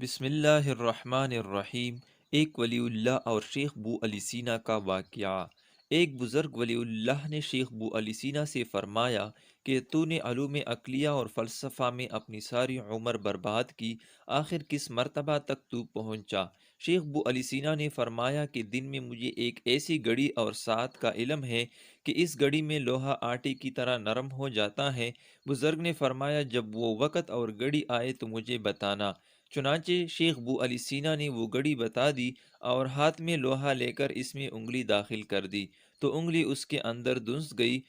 بسم اللہ الرحمن الرحیم۔ ایک ولی اللہ اور شیخ بو علی سینا کا واقعہ۔ ایک بزرگ ولی اللہ نے شیخ بو علی سینا سے فرمایا کہ تو نے علوم عقلیہ اور فلسفہ میں اپنی ساری عمر برباد کی، آخر کس مرتبہ تک تو پہنچا؟ شیخ بو علی سینا نے فرمایا کہ دن میں مجھے ایک ایسی گھڑی اور ساعت کا علم ہے کہ اس گھڑی میں لوہا آٹے کی طرح نرم ہو جاتا ہے۔ بزرگ نے فرمایا جب وہ وقت اور گھڑی آئے تو مجھے بتانا۔ چنانچہ شیخ بو علی سینا نے وہ گھڑی بتا دی اور ہاتھ میں لوہا لے کر اس میں انگلی داخل کر دی تو انگلی اس کے اندر دھنس گئی۔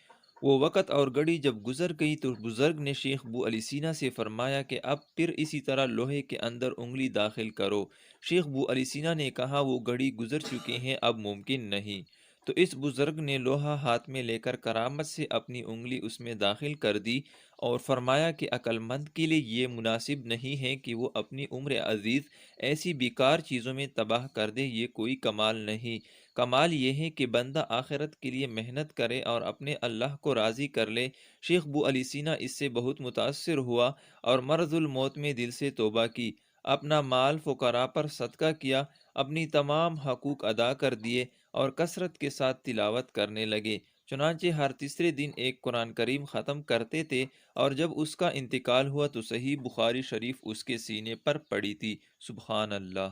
وہ وقت اور گھڑی جب گزر گئی تو بزرگ نے شیخ بو علی سینا سے فرمایا کہ اب پھر اسی طرح لوہے کے اندر انگلی داخل کرو۔ شیخ بو علی سینا نے کہا وہ گھڑی گزر چکے ہیں، اب ممکن نہیں۔ تو اس بزرگ نے لوہا ہاتھ میں لے کر کرامت سے اپنی انگلی اس میں داخل کر دی اور فرمایا کہ عقل مند کے لیے یہ مناسب نہیں ہے کہ وہ اپنی عمر عزیز ایسی بیکار چیزوں میں تباہ کر دے، یہ کوئی کمال نہیں۔ کمال یہ ہے کہ بندہ آخرت کے لیے محنت کرے اور اپنے اللہ کو راضی کر لے۔ شیخ بو علی سینا اس سے بہت متاثر ہوا اور مرض الموت میں دل سے توبہ کی، اپنا مال فقراء پر صدقہ کیا، اپنی تمام حقوق ادا کر دیے اور کثرت کے ساتھ تلاوت کرنے لگے۔ چنانچہ ہر تیسرے دن ایک قرآن کریم ختم کرتے تھے اور جب اس کا انتقال ہوا تو صحیح بخاری شریف اس کے سینے پر پڑی تھی۔ سبحان اللہ۔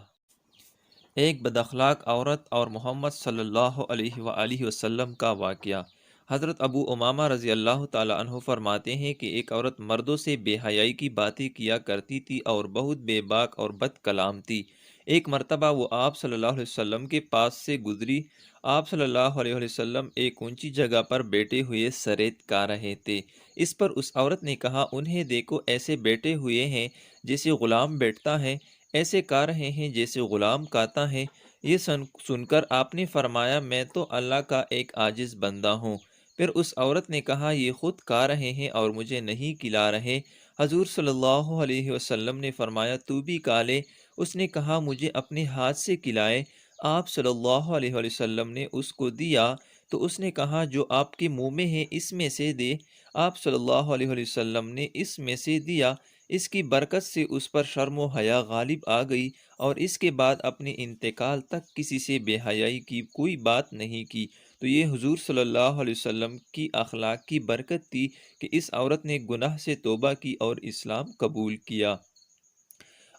ایک بد اخلاق عورت اور محمد صلی اللہ علیہ وآلہ وسلم کا واقعہ۔ حضرت ابو امامہ رضی اللہ تعالیٰ عنہ فرماتے ہیں کہ ایک عورت مردوں سے بے حیائی کی باتیں کیا کرتی تھی اور بہت بے باک اور بد کلام تھی۔ ایک مرتبہ وہ آپ صلی اللہ علیہ وسلم کے پاس سے گزری۔ آپ صلی اللہ علیہ وسلم ایک اونچی جگہ پر بیٹھے ہوئے سریت کھا رہے تھے۔ اس پر اس عورت نے کہا انہیں دیکھو، ایسے بیٹھے ہوئے ہیں جیسے غلام بیٹھتا ہے، ایسے کھا رہے ہیں جیسے غلام کھاتا ہے۔ یہ سن کر آپ نے فرمایا میں تو اللہ کا ایک عاجز بندہ ہوں۔ پھر اس عورت نے کہا یہ خود کھا رہے ہیں اور مجھے نہیں کھلا رہے۔ حضور صلی اللہ علیہ وسلم نے فرمایا تو بھی کھا لے۔ اس نے کہا مجھے اپنے ہاتھ سے کھلائے۔ آپ صلی اللہ علیہ وسلم نے اس کو دیا تو اس نے کہا جو آپ کے منہ میں ہے اس میں سے دے۔ آپ صلی اللہ علیہ وسلم نے اس میں سے دیا۔ اس کی برکت سے اس پر شرم و حیا غالب آ گئی اور اس کے بعد اپنے انتقال تک کسی سے بے حیائی کی کوئی بات نہیں کی۔ تو یہ حضور صلی اللہ علیہ وسلم کی اخلاق کی برکت تھی کہ اس عورت نے گناہ سے توبہ کی اور اسلام قبول کیا۔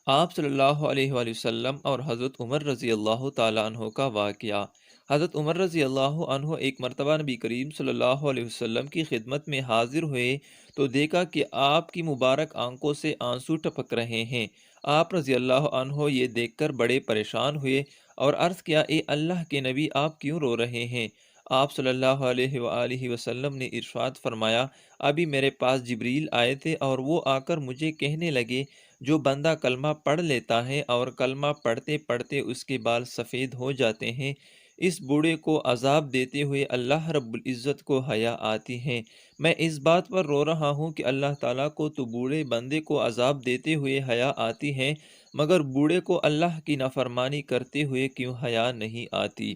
آپ صلی اللہ علیہ وآلہ وسلم اور حضرت عمر رضی اللہ تعالیٰ عنہ کا واقعہ۔ حضرت عمر رضی اللہ عنہ ایک مرتبہ نبی کریم صلی اللہ علیہ وسلم کی خدمت میں حاضر ہوئے تو دیکھا کہ آپ کی مبارک آنکھوں سے آنسو ٹپک رہے ہیں۔ آپ رضی اللہ عنہ یہ دیکھ کر بڑے پریشان ہوئے اور عرض کیا اے اللہ کے نبی آپ کیوں رو رہے ہیں؟ آپ صلی اللہ علیہ وآلہ وسلم نے ارشاد فرمایا ابھی میرے پاس جبریل آئے تھے اور وہ آ کر مجھے کہنے لگے جو بندہ کلمہ پڑھ لیتا ہے اور کلمہ پڑھتے پڑھتے اس کے بال سفید ہو جاتے ہیں، اس بوڑھے کو عذاب دیتے ہوئے اللہ رب العزت کو حیا آتی ہے۔ میں اس بات پر رو رہا ہوں کہ اللہ تعالیٰ کو تو بوڑھے بندے کو عذاب دیتے ہوئے حیا آتی ہے، مگر بوڑھے کو اللہ کی نافرمانی کرتے ہوئے کیوں حیا نہیں آتی؟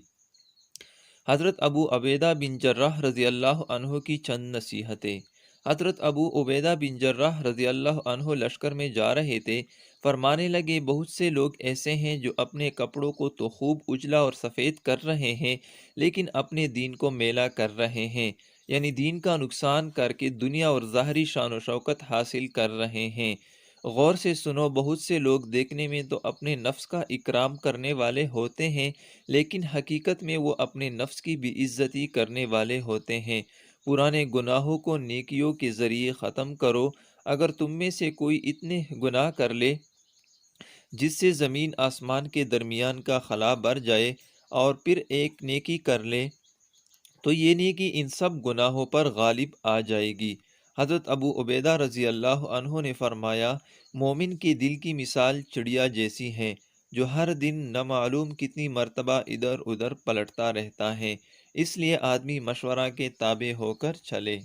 حضرت ابو عبیدہ بن جراح رضی اللہ عنہ کی چند نصیحتیں۔ حضرت ابو عبیدہ بن جراح رضی اللہ عنہ لشکر میں جا رہے تھے، فرمانے لگے بہت سے لوگ ایسے ہیں جو اپنے کپڑوں کو تو خوب اجلا اور سفید کر رہے ہیں لیکن اپنے دین کو میلا کر رہے ہیں، یعنی دین کا نقصان کر کے دنیا اور ظاہری شان و شوکت حاصل کر رہے ہیں۔ غور سے سنو، بہت سے لوگ دیکھنے میں تو اپنے نفس کا اکرام کرنے والے ہوتے ہیں لیکن حقیقت میں وہ اپنے نفس کی بھی عزتی کرنے والے ہوتے ہیں۔ پرانے گناہوں کو نیکیوں کے ذریعے ختم کرو۔ اگر تم میں سے کوئی اتنے گناہ کر لے جس سے زمین آسمان کے درمیان کا خلا بھر جائے اور پھر ایک نیکی کر لے تو یہ نیکی ان سب گناہوں پر غالب آ جائے گی۔ حضرت ابو عبیدہ رضی اللہ عنہ نے فرمایا مومن کے دل کی مثال چڑیا جیسی ہے جو ہر دن نہ معلوم کتنی مرتبہ ادھر ادھر پلٹتا رہتا ہے، اس لیے آدمی مشورہ کے تابع ہو کر چلے۔